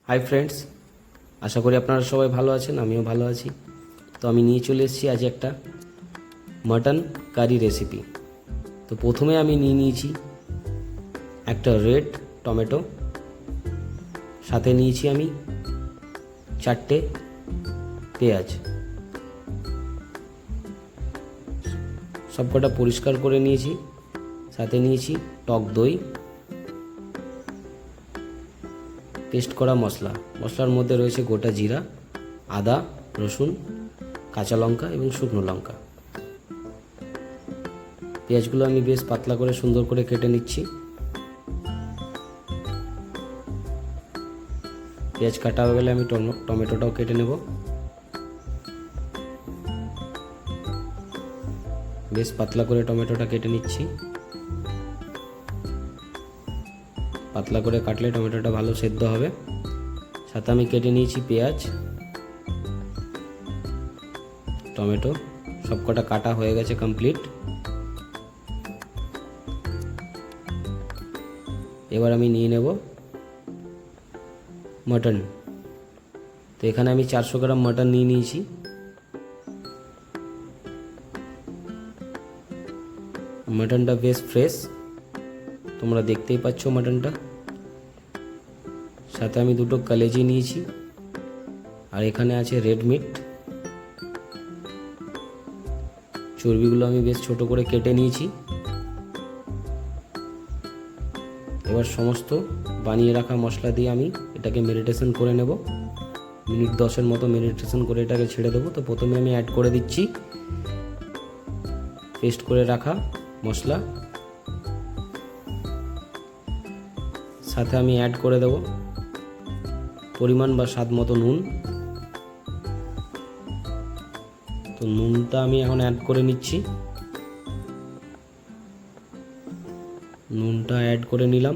Hi friends, আশা করি আপনারা সবাই ভালো আছেন। আমিও ভালো আছি। তো আমি নিয়ে চলে এসেছি আজ একটা মাটন কারি রেসিপি। তো প্রথমে আমি নিয়ে নিয়েছি একটা রেড টমেটো, সাথে নিয়েছি আমি 4টে পেঁয়াজ। সবকটা পরিষ্কার করে নিয়েছি। সাথে নিয়েছি টক দই, পেস্ট করা মশলার মধ্যে রয়েছে গোটা জিরা, আদা, রসুন, কাঁচা লঙ্কা এবং শুকনো লঙ্কা। পেঁয়াজগুলো আমি বেশ পাতলা করে সুন্দর করে কেটে নিচ্ছি। পেঁয়াজ কাটা হয়ে গেলে আমি টমেটোটাও কেটে নেব। বেশ পাতলা করে টমেটোটা কেটে নিচ্ছি। পাতলা করে কাটলে টমেটোটা ভালো সেদ্ধ হবে। সাথে আমি কেটে নিয়েছি পেঁয়াজ, টমেটো সবকটা কাটা হয়ে গেছে কমপ্লিট। এবার আমি নিয়ে নেব মটন। তো এখানে আমি 400 গ্রাম মটন নিয়ে নিয়েছি। মটনটা বেশ ফ্রেশ, তোমরা দেখতেই পাচ্ছ মটনটা। সাথে আমি দুটো কলেজি নিয়েছি, আর এখানে আছে রেড মিট। চর্বিগুলো আমি বেশ ছোট করে কেটে নিয়েছি। এবার সমস্ত বানিয়ে রাখা মশলা দিয়ে আমি এটাকে মেরিনেশন করে নেব। মিনিট 10 মতো মেরিনেশন করে এটাকে ছেড়ে দেবো। তো প্রথমে আমি অ্যাড করে দিচ্ছি পেস্ট করে রাখা মশলা। সাথে আমি অ্যাড করে দেব পরিমাণ বা স্বাদ মতো নুন। তো নুনটা আমি এখন অ্যাড করে নিচ্ছি। নুনটা অ্যাড করে নিলাম।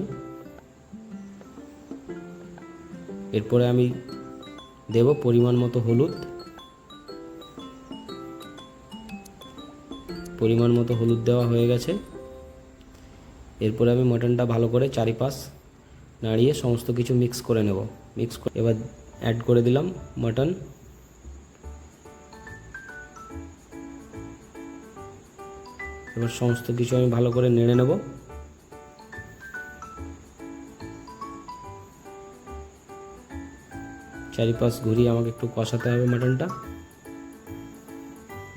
এরপরে আমি দেব পরিমাণ মতো হলুদ। পরিমাণ মতো হলুদ দেওয়া হয়ে গেছে। এরপরে আমি মটনটা ভালো করে চারিপাশ নাড়িয়ে সমস্ত কিছু মিক্স করে নেব। এবার অ্যাড করে দিলাম মটন। এবার সমস্ত কিছু আমি ভালো করে নেড়ে নেব। চারিপাশ ঘুরিয়ে আমাকে একটু কষাতে হবে মটনটা।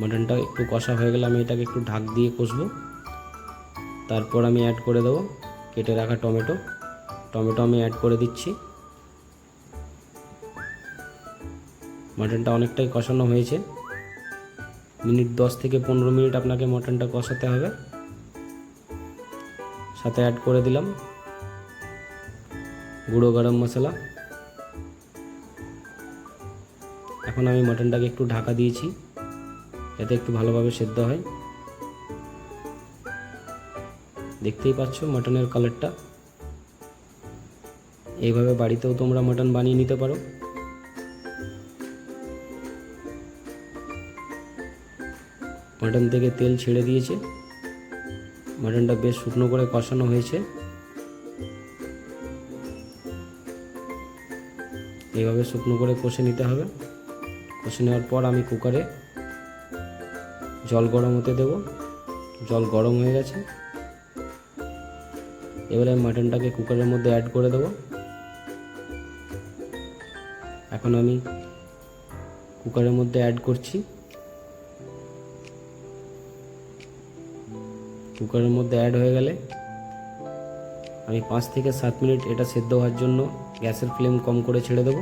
মটনটা একটু কষা হয়ে গেলে আমি এটাকে একটু ঢাক দিয়ে কষবো। তারপর আমি অ্যাড করে দেবো কেটে রাখা টমেটো আমি অ্যাড করে দিচ্ছি। মটনটা অনেকটাই কষানো হয়েছে। মিনিট 10 থেকে 15 মিনিট আপনাকে মটনটা কষাতে হবে। সাথে অ্যাড করে দিলাম গুঁড়ো গরম মশলা। এখন আমি মটনটাকে একটু ঢাকা দিয়েছি যাতে একটু ভালোভাবে সেদ্ধ হয়। দেখতেই পাচ্ছ মটনের কালারটা। এইভাবে বাড়িতেও তোমরা মটন বানিয়ে নিতে পারো। মটন থেকে তেল ছেড়ে দিয়েছে। মটনটা বেশ শুকনো করে কষানো হয়েছে। এইভাবে শুকনো করে কষে নিতে হবে। কষে নেওয়ার পর আমি কুকারে জল গরম হতে দেব। জল গরম হয়ে গেছে। এবারে আমি মাটনটাকে কুকারের মধ্যে অ্যাড করে দেব। এখন আমি কুকারের মধ্যে অ্যাড করছি। কুকারের মধ্যে অ্যাড হয়ে গেলে আমি 5 থেকে 7 মিনিট এটা সেদ্ধ হওয়ার জন্য গ্যাসের ফ্লেম কম করে ছেড়ে দেব।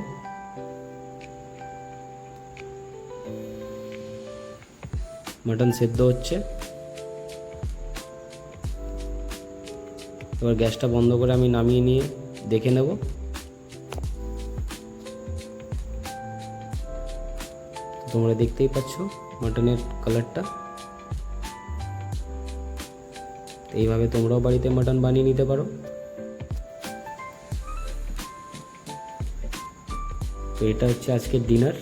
মটন সেদ্ধ হচ্ছে। এবার গ্যাসটা বন্ধ করে আমি নামিয়ে নিয়ে দেখে নেব। তোমরা দেখতেই পাচ্ছ মটনের কালারটা। এইভাবে তোমরাও বাড়িতে মটন বানিয়ে নিতে পারো। তো এটা হচ্ছে আজকের ডিনার।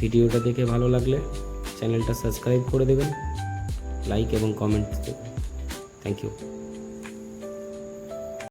ভিডিওটা দেখে ভালো লাগলে চ্যানেলটা সাবস্ক্রাইব করে দেবেন। লাইক এবং কমেন্ট দেবেন। Thank you.